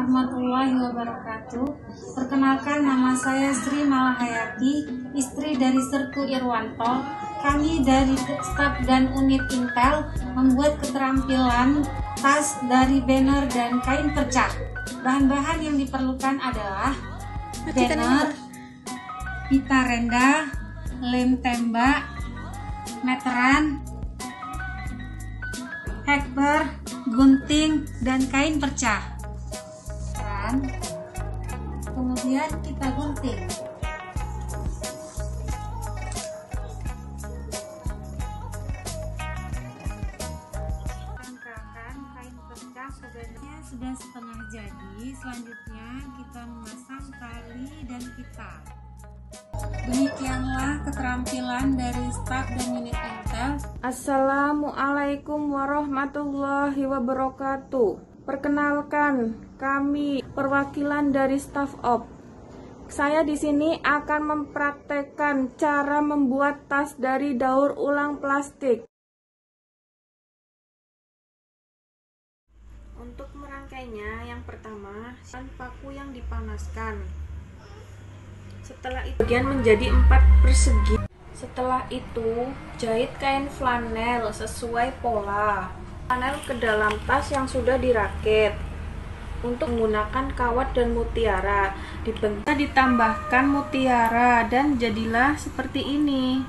warahmatullahi wabarakatuh. Perkenalkan, nama saya Sri Malahayati, istri dari Sertu Irwanto. Kami dari staf dan unit Intel membuat keterampilan tas dari banner dan kain perca. Bahan-bahan yang diperlukan adalah banner, pita rendah, lem tembak, meteran, hekber, gunting, dan kain perca. Kemudian kita gunting. Kerangkan kain perca sebenarnya sudah setengah jadi. Selanjutnya kita memasang tali dan pita. Demikianlah keterampilan dari staf dan unit Intel. Assalamualaikum warahmatullahi wabarakatuh. Perkenalkan, kami perwakilan dari Staff Op. Saya di sini akan mempraktekkan cara membuat tas dari daur ulang plastik. Untuk merangkainya, yang pertama, paku yang dipanaskan. Setelah itu, bagian menjadi 4 persegi. Setelah itu, jahit kain flanel sesuai pola flanel ke dalam tas yang sudah dirakit. Untuk menggunakan kawat dan mutiara, ditambahkan mutiara dan jadilah seperti ini.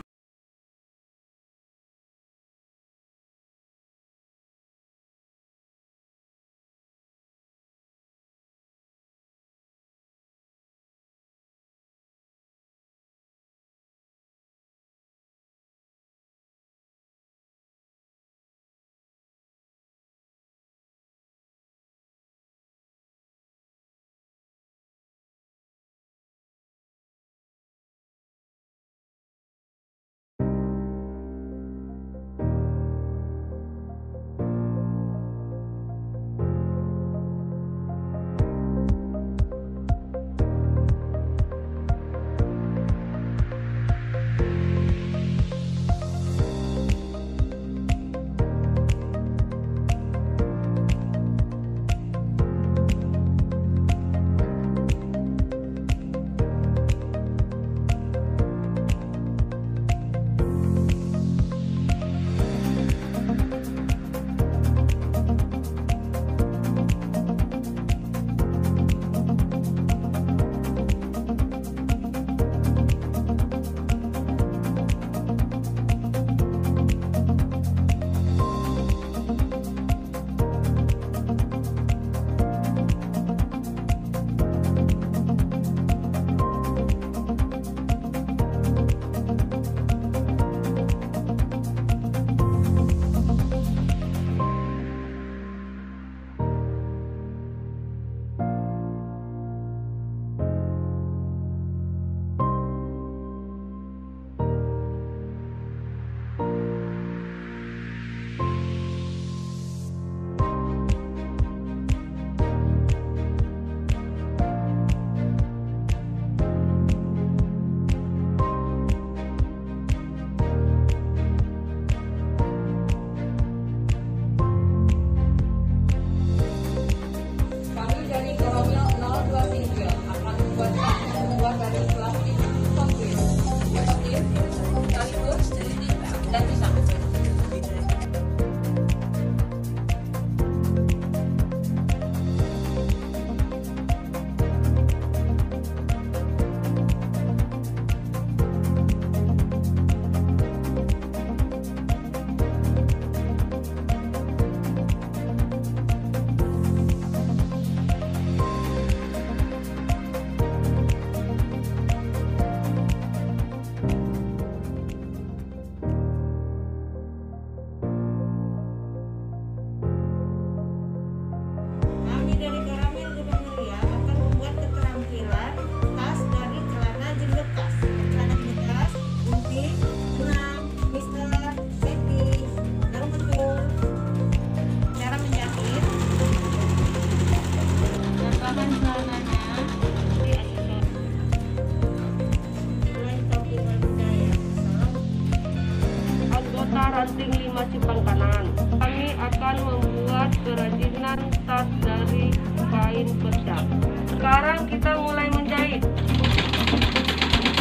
ranting 5 cipang kanan. Kami akan membuat kerajinan tas dari kain kain perca. Sekarang kita mulai menjahit.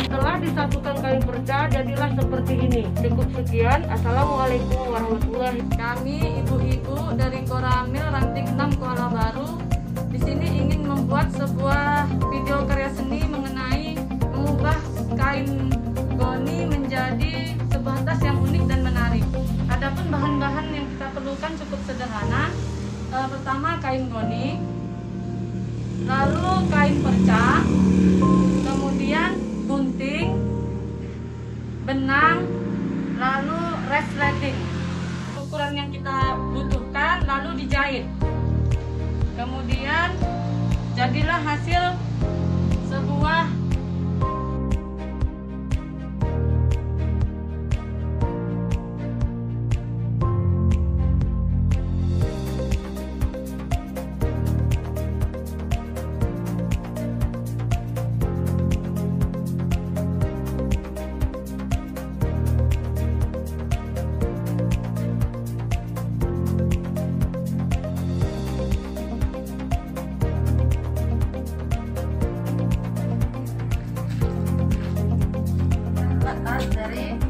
Setelah disatukan kain perca, jadilah seperti ini. Cukup sekian. Assalamualaikum warahmatullahi wabarakatuh. Kami ibu-ibu dari Koramil Ranting 6 Kuala Baru di sini ingin membuat sebuah video karya seni mengenai mengubah kain goni menjadi sebuah tas yang unik dan menarik. Adapun bahan-bahan yang kita perlukan cukup sederhana. Pertama kain goni, lalu kain perca, kemudian gunting, benang, lalu resleting. Ukuran yang kita butuhkan lalu dijahit. Kemudian jadilah hasil sebuah tas dari